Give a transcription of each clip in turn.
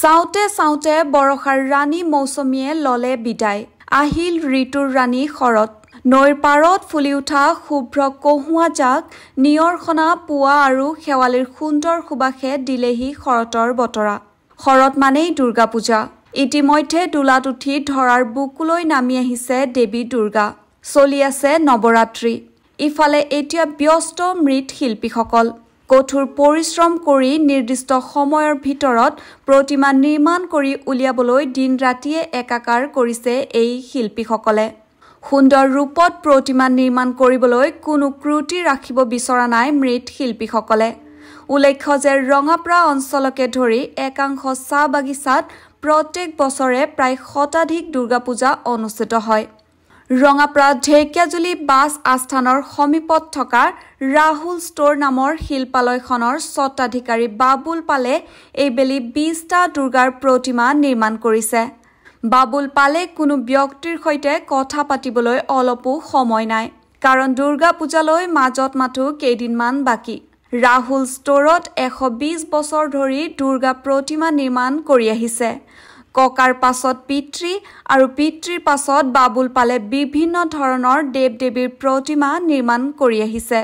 চাওঁতে চাওঁতে বৰষাৰ ৰাণী মৌচুমীয়ে ললে বিদায় আহিল ঋতুৰ ৰাণী শৰৎ নৈৰ পাৰত ফুলি উঠা শুভ্ৰ কহুৱা জাক নিয়ৰখনা পুৱা আৰু শেৱালিৰ সুন্দৰ সুবাসে দিলেহি শৰতৰ বতৰা শৰৎ মানেই দুৰ্গা পূজা ইতিমধ্যে দোলাত উঠি ধৰাৰ বুকুলৈ নামি আহিছে দেৱী দুৰ্গা চলি আছে নৱৰাত্ৰি ইফালে এতিয়া ব্যস্ত মৃৎ শিল্পীসকল কঠোৰ পৰিশ্ৰম কৰি নিৰ্দিষ্ট সময়ৰ ভিতৰত প্ৰতিমা নিৰ্মাণ কৰি উলিয়াবলৈ দিন ৰাতিয়ে একাকাৰ কৰিছে এই শিল্পীসকলে সুন্দৰ ৰূপত প্ৰতিমা নিৰ্মাণ কৰিবলৈ কোনো ক্ৰুটি ৰাখিব বিচৰা নাই মৃৎ শিল্পীসকলে উল্লেখ্য যে ৰঙাপ্ৰা অঞ্চলকে ধৰি একাংশ চাহ বাগিচাত প্ৰত্যেক বছৰে প্ৰায় শতাধিক দুৰ্গা পূজা অনুষ্ঠিত হয় ৰঙাপ্ৰা ঢেকিয়াজুলি বাছ আস্থানৰ সমীপত থকা ৰাহুল ষ্ট'ৰ নামৰ শিল্পালয়খনৰ স্বত্বাধিকাৰী বাবুল পালে এইবেলি 20টা দুৰ্গাৰ প্ৰতিমা নিৰ্মাণ কৰিছে বাবুল পালে কোনো ব্যক্তিৰ সৈতে কথা পাতিবলৈ অলপো সময় নাই কাৰণ দুৰ্গা পূজালৈ মাজত মাথো কেইদিনমান বাকী ৰাহুল ষ্ট'ৰত 120 বছৰ ধৰি দুৰ্গা প্ৰতিমা নিৰ্মাণ কৰি আহিছে ককাৰ পাছত পিতৃ আৰু পিতৃৰ পাছত বাবুল পালে বিভিন্ন ধৰণৰ দেৱ-দেৱীৰ প্ৰতিমা নিৰ্মাণ কৰি আহিছে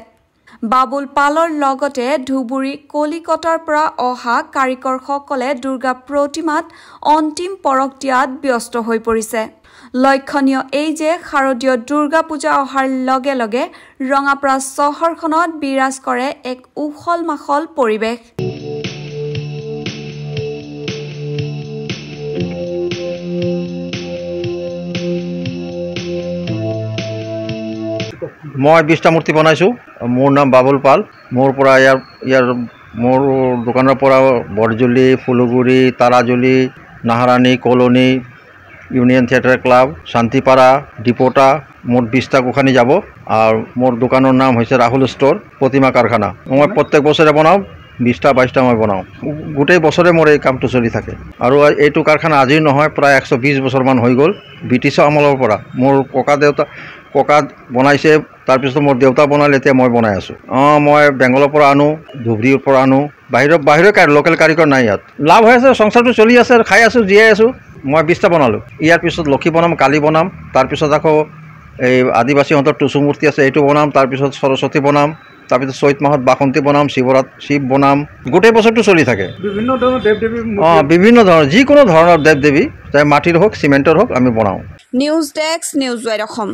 বাবুল পালৰ লগতে ধুবুৰী কলিকতাৰ পৰা অহা কাৰিকৰসকলে দুৰ্গা প্ৰতিমাত অন্তিম পৰখ দিয়াত ব্যস্ত হৈ পৰিছে লক্ষণীয় এই যে শাৰদীয় দুৰ্গা পূজা অহাৰ লগে লগে ৰঙাপ্ৰা চহৰখনত বিৰাজ কৰে এক উখল মাখল পৰিৱেশ মই 20টা মূৰ্তি বনাইছো মোৰ নাম বাবুল পাল মোৰ পৰা ইয়াৰ মোৰ দোকানৰ পৰা Borjuli Phulguri Tarajuli Naharani colony union theatre club Shantipara ডিপোটা মোৰ 20টা গোখানি যাব আৰু মোৰ দোকানৰ নাম হৈছে ৰাহুল ষ্ট'ৰ প্ৰতিমা কাৰখানা মই প্ৰত্যেক বছৰে বনাওঁ 20টা 22টা মই বনাওঁ গোটেই বছৰে মোৰ এই কামটো চলি থাকে আৰু এইটো কাৰখানা আজি নহয় প্ৰায় 120 বছৰমান হৈ গ'ল ব্ৰিটিছৰ আমলৰ পৰা মোৰ ককা বনাইছে তাৰপিছত মোৰ দেউতা বনালে এতিয়া মই বনাই আছোঁ মই বেংগলৰ পৰা আনো ধুবুৰীৰ পৰা আনো বাহিৰৰ লোকেল কাৰিকৰ নাই ইয়াত লাভ হৈ আছে সংসাৰটো চলি আছে খাই আছোঁ জীয়াই আছোঁ মই 20টা বনালোঁ ইয়াৰ পিছত লক্ষী বনাম কালি বনাম তাৰপিছত আকৌ এই আদিবাসীহঁতৰ টুচু মূৰ্তি আছে এইটো বনাম তাৰপিছত সৰস্বতী বনাম তাৰপিছত চৈত মাহত বাসন্তী বনাম শিৱ বনাম গোটেই বছৰটো চলি থাকে বিভিন্ন ধৰণৰ যিকোনো ধৰণৰ দেৱ দেৱী চাই মাটিৰ হওক চিমেণ্টৰ হওক আমি বনাওঁ news desk news wide Assam